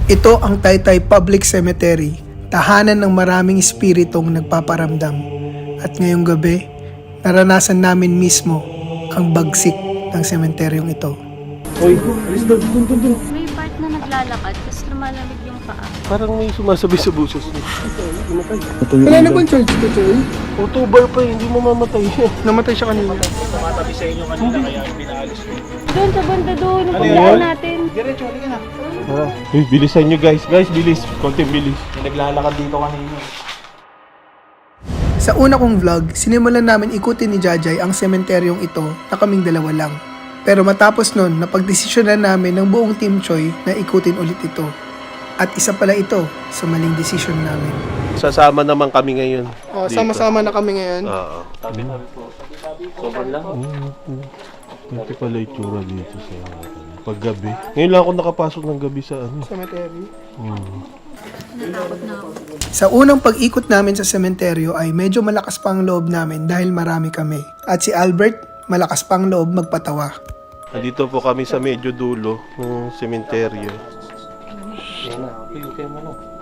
Ito ang Taytay Public Cemetery, tahanan ng maraming espiritong nagpaparamdam. At ngayong gabi, naranasan namin mismo ang bagsik ng sementeryong ito. Hoy, alis doon. May part na naglalakad, tapos lumalamig yung paa. Parang may sumasabi sa busos niya. Wala na bang charge ito, Choy? October pa, hindi mamamatay. Namatay siya kanina. Tumatabi sa inyo kanina kaya pinaalis ko. Doon sa banda doon, ang pagdaan natin. Diretso, halika na. Uy, bilisan nyo guys. Guys, bilis. Konting bilis. Naglalakad dito kanina. Sa una kong vlog, sinimulan namin ikutin ni Jajay ang sementeryong ito na kaming dalawa lang. Pero matapos nun, napagdesisyonan namin ng buong Team Choi na ikutin ulit ito. At isa pala ito sa maling desisyon namin. Sasama naman kami ngayon. Oh, Dito. sama-sama na kami ngayon. Oo. Tabi-tabi po. Sobrang lang. Ito pala itsura dito sa paggabi. Ngayon lang ako nakapasok ng gabi sa ano. Cemetery. Natakot na ako. Sa unang pag-ikot namin sa sementeryo ay medyo malakas pa ang loob namin dahil marami kami. At si Albert, malakas pa ang loob magpatawa. Nandito po kami sa medyo dulo ng sementeryo.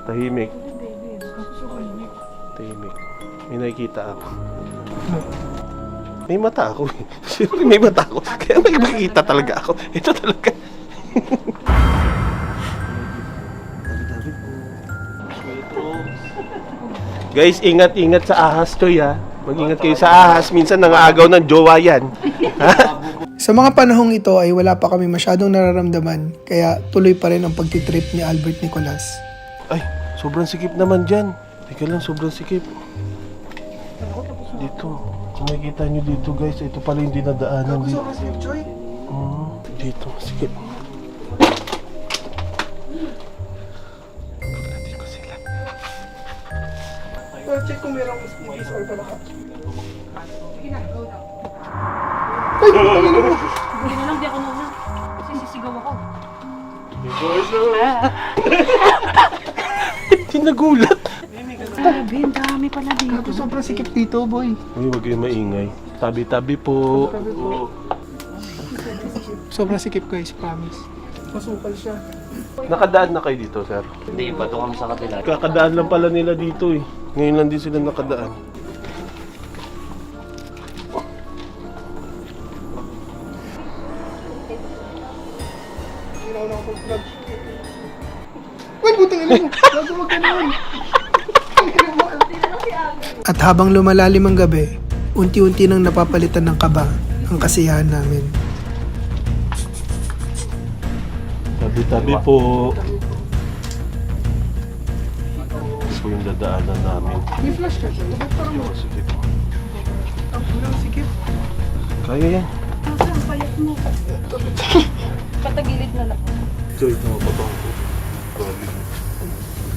Tahimik. Tahimik. May nakikita ako. May mata ako eh. Siyempre may mata ako. Kaya may makikita talaga ako. Ito talaga. Guys, ingat-ingat sa ahas to ya. Mag-ingat kayo sa ahas. Minsan nangaagaw ng jowa yan. Sa mga panahong ito ay wala pa kami masyadong nararamdaman kaya tuloy pa rin ang pagtitrip ni Albert Nicolas. Ay, sobrang sikip naman dyan. Teka lang, sobrang sikip. Dito. Kung makikita nyo dito guys, ito pala yung dinadaanan dito. Dito, sikip. Pagdating ko sila. Check kung merong EVs or palaka. Hindi na lang, di ako nauna. Kasi sisigaw ako. Hindi nagulat. Grabe, ang dami pala dito. Sobrang sikip dito, boy. Uy, wag kayong maingay. Tabi-tabi po. Sobrang sikip guys, promise. Masukal siya. Nakadaan na kayo dito, sir? Hindi, bato kami sa kapila. Kakadaan lang pala nila dito eh. Ngayon lang din sila nakadaan. Uy, putang ina mo. Lago wag ka naman. At habang lumalalim ang gabi, unti-unti nang napapalitan ng kaba ang kasiyahan namin. Tabi-tabi po. Ito po yung dadaanan namin. May flash ka siya. Bakit parang mo? Sige. Ang ulang sikip. Kaya yan. Ang payat mo. Patagilid na lang. Joy, nakapatang ko. Grabe.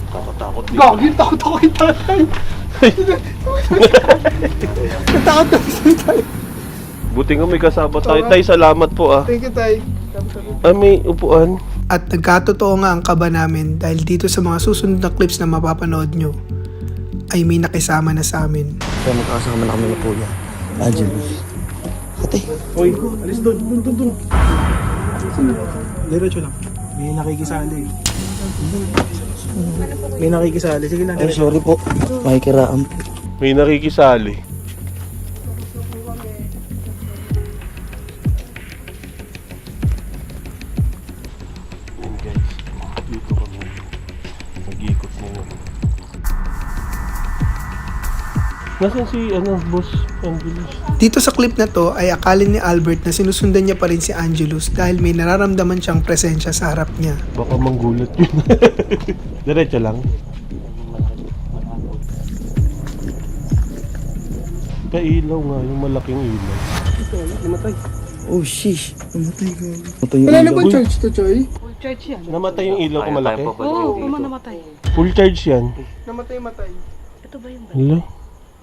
Takot-takot dito. Gagi, takot ako kay tatay. Natakot ako sa tatay. Buti nga may kasama tayo. Tay, salamat po ah. Thank you, tay. Ah, may upuan. At nagkatotoo nga ang kaba namin dahil dito sa mga susunod na clips na mapapanood nyo ay may nakisama na sa amin. Kaya magkakasama na kami na po yan. Angelus. Ate. Hoy, alis doon. Doon. Diretso lang. May nakikisali. May nakikisali. Sige lang. Ay, sorry po. Makikiraan po. May nakikisali. Yan guys. Dito kami. Nag-iikot ngayon. Nasaan si boss Angelus? Dito sa clip na to ay akalin ni Albert na sinusundan niya pa rin si Angelus dahil may nararamdaman siyang presensya sa harap niya. Baka manggulat yun. Diretso lang. Pailaw nga, yung malaking ilaw. Oh, sheesh. Namatay ka. Wala na bang charge to, Choy? Full charge yan. Namatay yung ilaw ko malaki? Oo, namatay. Full charge yan. Namatay. Ito ba yung Hala.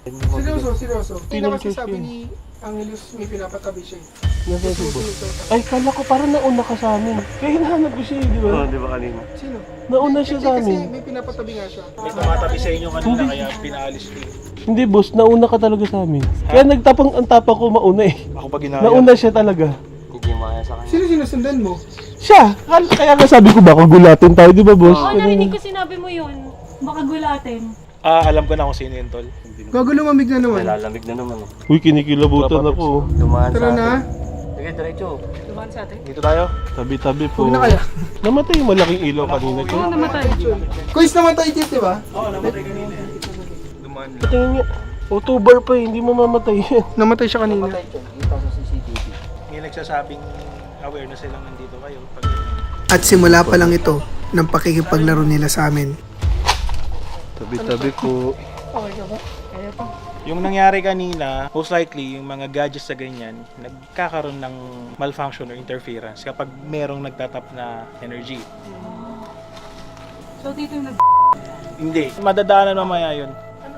Seryoso. Tingnan Kasi ko sabi yun. ni Angelus may pinapatabi siya. Nasaan si boss? Ay, kala ko parang nauna ka sa amin. Kaya hinahanap ko siya, di ba? Di ba kanina? Sino? Nauna siya sa Kasi amin. may pinapatabi nga siya. May tumatabi sa inyo kanina kaya pinaalis ko. Hindi boss, nauna ka talaga sa amin. Kaya ang tapang ko mauna eh. Ako pa ginaya. Nauna siya talaga. Hindi maya sa kanya. Sino sinusundan mo? Siya! Kaya nga sabi ko baka gulatin tayo, di ba, boss? Oo, narinig ko sinabi mo yun. Baka gulatin. Alam ko na kung sino yun, tol. Gago, lumamig na naman. Lalamig na naman. Uy, kinikilabutan ako. Dumaan Tara sa na. atin. Sige, diretso. Dito tayo. Tabi-tabi po. Huwag na kaya. Namatay yung malaking ilaw kanina. Oo, namatay. Quiz naman tayo, Jeff, di ba? Tingnan niya. Auto-bar pa eh, hindi mo mamatay yan. Namatay siya kanina. Kita sa CCTV. May nagsasabing aware na silang nandito kayo. Pag At simula pa lang ito ng pakikipaglaro nila sa amin. Tabi-tabi po. yung nangyari kanina, most likely, yung mga gadgets sa ganyan, nagkakaroon ng malfunction or interference kapag merong nagtatap na energy. So, dito yung Hindi. Madadaanan mamaya yun.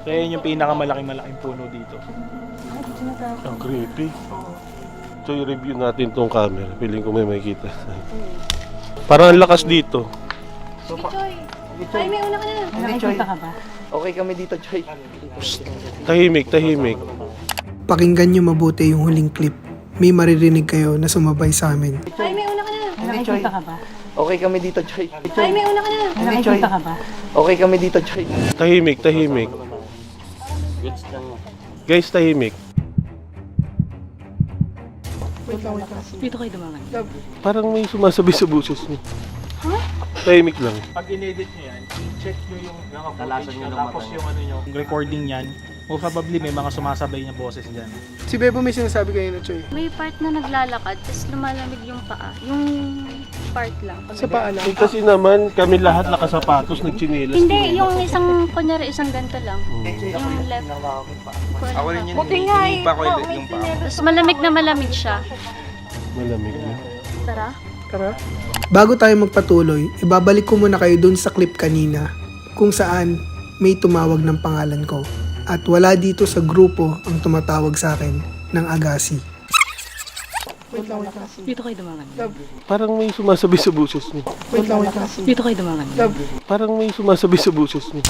Kaya yun yung pinakamalaking puno dito. Ang creepy. So, i-review natin tong camera. Piling ko may makikita. Parang ang lakas dito. Choy. Ay, may una ka na. Nakikita ka ba? Okay kami dito, Choy. Tahimik, tahimik. Pakinggan nyo mabuti yung huling clip. May maririnig kayo na sumabay sa amin. Ay, may una ka na. Nakikita ka ba? Okay kami dito, Choy. Ay, may una ka na. Nakikita ka ba? Okay kami dito, Choy. Tahimik, tahimik. Guys, tahimik. Dito kayo dumangan. Parang may sumasabi sa boses niyo. Tahimik lang. Pag in-edit nyo yan, check nyo yung footage nyo, tapos yung ano nyo, recording yan, most probably may mga sumasabay na boses dyan. Si Bebo may sinasabi kayo na, Choy. May part na naglalakad, tapos lumalamig yung paa. Yung part lang. Sa paa lang. Eh, kasi naman, kami lahat nakasapatos, nagchinelas. Hindi, yung isang, kunyari, isang ganito lang. Yung left. Ako rin yun. Buti nga eh. Tapos malamig na malamig siya. Malamig na. Tara. Tara. Bago tayo magpatuloy, ibabalik ko muna kayo dun sa clip kanina kung saan may tumawag ng pangalan ko. At wala dito sa grupo ang tumatawag sa akin ng Agassi. Dito kayo dumangan. Parang may sumasabi sa boses niyo. Dito kayo dumangan. Parang may sumasabi sa boses niyo.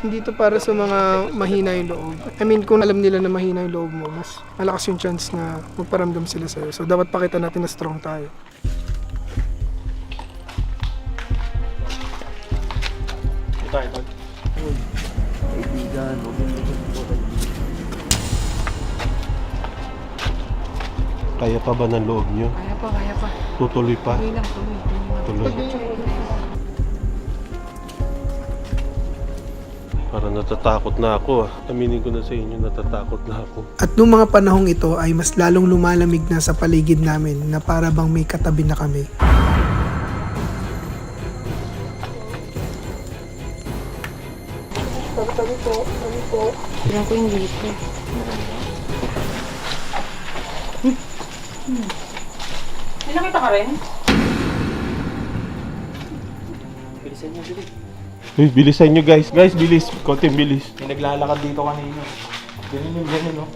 Hindi to para sa mga mahina yung loob. I mean, kung alam nila na mahina yung loob mo, mas malakas yung chance na magparamdam sila sa'yo. So, dapat pakita natin na strong tayo. Ito, ito. Kaibigan, Kaya pa ba ng loob niyo? Kaya pa. Tutuloy pa? Tuloy. Tuloy. Parang natatakot na ako ah. Aminin ko na sa inyo, natatakot na ako. At noong mga panahong ito ay mas lalong lumalamig na sa paligid namin na para bang may katabi na kami. Tignan ko yung dito. May nakita ka rin? Uy, bilisan nyo guys. Guys, bilis. Konting bilis. May naglalakad dito kanina. Ganun yung ganun, no?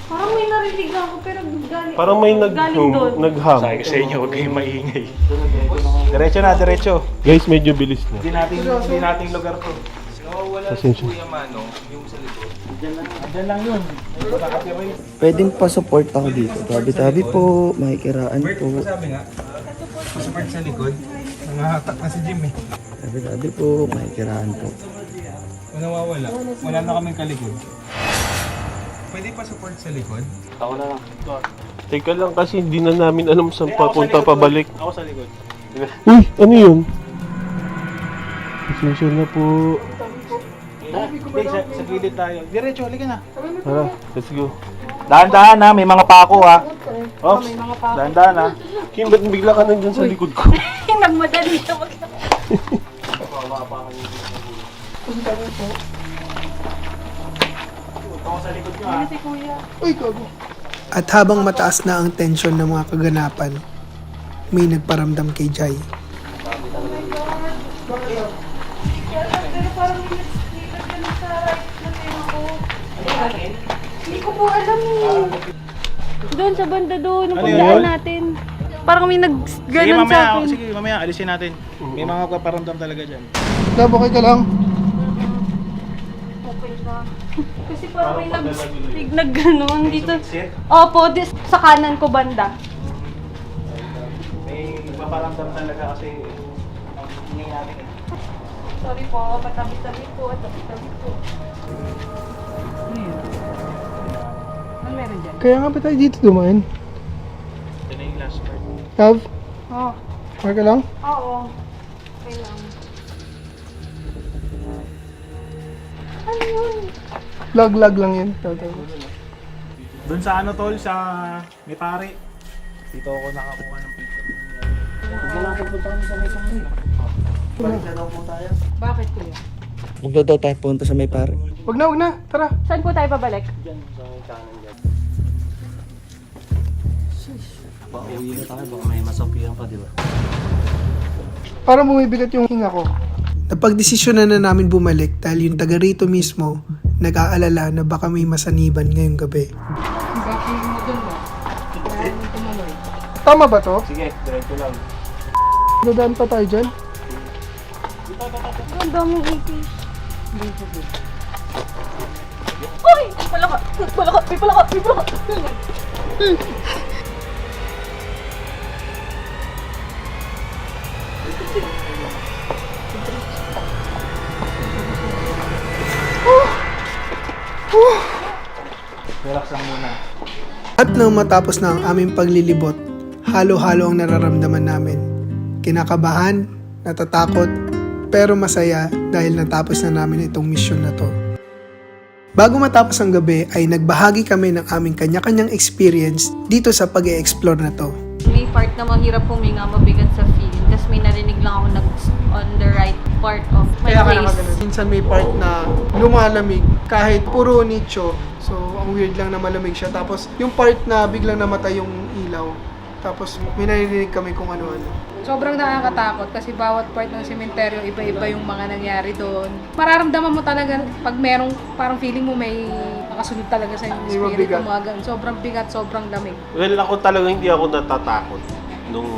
Parang may narinig ako pero galing. Parang may galing doon. nagham. Sabi ko sa inyo, huwag kayong maingay. Diretso na, diretso. Guys, medyo bilis na. Hindi nating lugar to. Pasensya. Diyan lang yun. Ito nakatira yun. Pwedeng pa-support ako dito. Tabi-tabi po, makikiraan po. Sabi nga, support sa likod. Nangahatak na si Jim eh. Tabi-tabi po, makikiraan po. Kung nawawala, wala na kaming kalikod. Pwede pa support sa likod? Teka lang kasi hindi na namin alam saan papunta pabalik. Ako sa likod. Uy, ano yun? Pasensya na po. Hindi, sa gilid tayo. Diretso, halika na. Tara, let's go. Dahan-dahan ha, may mga pako ha. Oops, dahan-dahan ha. Kim, ba't bigla ka nandyan sa likod ko? Nagmadali ito. Ako sa likod nyo ha. Si kuya. At habang mataas na ang tensyon ng mga kaganapan, may nagparamdam kay Jai. Pero parang may nagsilag sa right na tenga ko. Hindi ko po alam eh. Doon sa banda doon, yung Ano pagdaan yun? natin. Parang may Sige nag-ganon sa mamaya, akin. sige mamaya, alisin natin. May mga kaparamdam talaga dyan. Lab, okay ka lang? Okay ba? Kasi parang may nag-ganon dito. Sit. Opo, sa kanan ko banda. Nakaparamdam talaga kasi ang ingay namin eh. Sorry po, patabi-tabi po, tabi-tabi po. Ano meron dyan? Kaya nga ba tayo dito dumaan? Ito na yung last part. Tav, Oh, marka lang? oo. Okay lang. Ano yun? Lag lang yun. Doon sa ano tol, sa may pare. Dito ako nakakuha ng picture. Bakit kuya? Huwag na daw tayo punta sa may pare. Wag na. Tara. Saan po tayo pabalik? Pauwi na tayo, baka may masapihan pa, di ba? Parang bumibigat yung hinga ko. Napagdesisyonan na namin bumalik dahil yung taga rito mismo nag-aalala na baka may masaniban ngayong gabi. Tama ba to? Sige, diretso lang. Dadaan pa tayo dyan? Ang daming ipis. Uy! May palaka! Relax lang muna. At nang matapos na ang aming paglilibot, halo-halo ang nararamdaman namin. Kinakabahan, natatakot, pero masaya dahil natapos na namin itong misyon na to. Bago matapos ang gabi ay nagbahagi kami ng aming kanya-kanyang experience dito sa pag-e-explore na to. May part na mahirap huminga, mabigat sa feeling. Tapos may narinig lang ako on the right part of my face. Minsan may part na lumalamig kahit puro nicho. So, ang weird lang na malamig siya. Tapos, yung part na biglang namatay yung ilaw. Tapos, may narinig kami kung ano-ano. Sobrang nakakatakot kasi bawat part ng sementeryo, iba-iba yung mga nangyari doon. Mararamdaman mo talaga pag merong parang feeling mo may nakasunod talaga sa yung May spirit mabigat. mo mga ganun. Sobrang bigat, sobrang lamig. Well, ako talaga hindi ako natatakot nung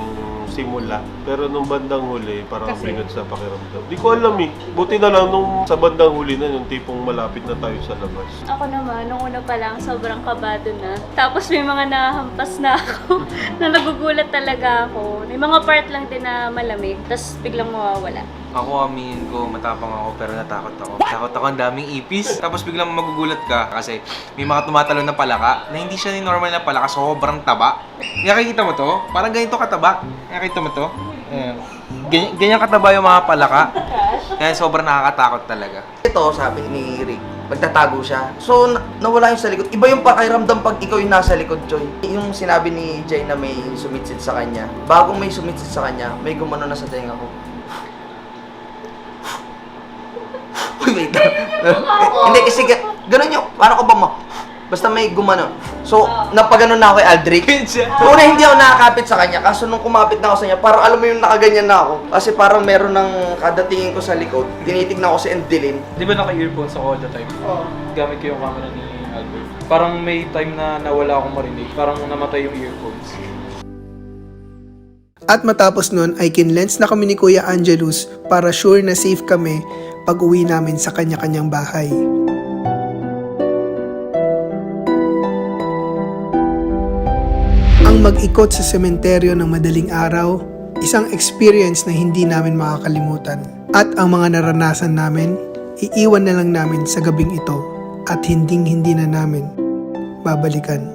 simula. Pero nung bandang huli, parang Kasi? bigat sa pakiramdam. Di ko alam eh. Buti na lang nung sa bandang huli na, yung tipong malapit na tayo sa labas. Ako naman, nung una pa lang, sobrang kabado na. Tapos may mga nahampas na ako, na nagugulat talaga ako. May mga part lang din na malamig, tapos biglang mawawala. Ako, aminin ko, matapang ako pero natakot ako. Takot ako, ang daming ipis. Tapos biglang magugulat ka kasi may mga tumatalon na palaka na hindi siya ni normal na palaka, sobrang taba. Nakikita mo to? Parang ganito kataba. Nakikita mo to? Ayan. Ganyan kataba yung mga palaka. Kaya sobrang nakakatakot talaga. Ito, sabi ni Rick, magtatago siya. So, nawala yung sa likod. Iba yung pakiramdam pag ikaw yung nasa likod, Joy. Yung sinabi ni Jay na may sumitsit sa kanya, bago may sumitsit sa kanya, may gumano na sa tenga ko. Uy, wait lang. Hindi, kasi ganun yung, paano ko ba mo? Basta may gumano. So, napaganon na ako kay Aldrich. Una, hindi ako nakakapit sa kanya. Kaso nung kumapit na ako sa kanya, parang alam mo yung nakaganyan na ako. Kasi parang meron ng kadatingin ko sa likod. Tinitignan ko si Endelin. Di ba naka-earphones ako all the time? Oo. Gamit ko yung camera ni Albert. Parang may time na nawala akong marinig. Parang namatay yung earphones. At matapos nun ay kinlens na kami ni Kuya Angelus para sure na safe kami pag uwi namin sa kanya-kanyang bahay. Ang mag-ikot sa sementeryo ng madaling araw, isang experience na hindi namin makakalimutan. At ang mga naranasan namin, iiwan na lang namin sa gabing ito at hinding-hindi na namin babalikan.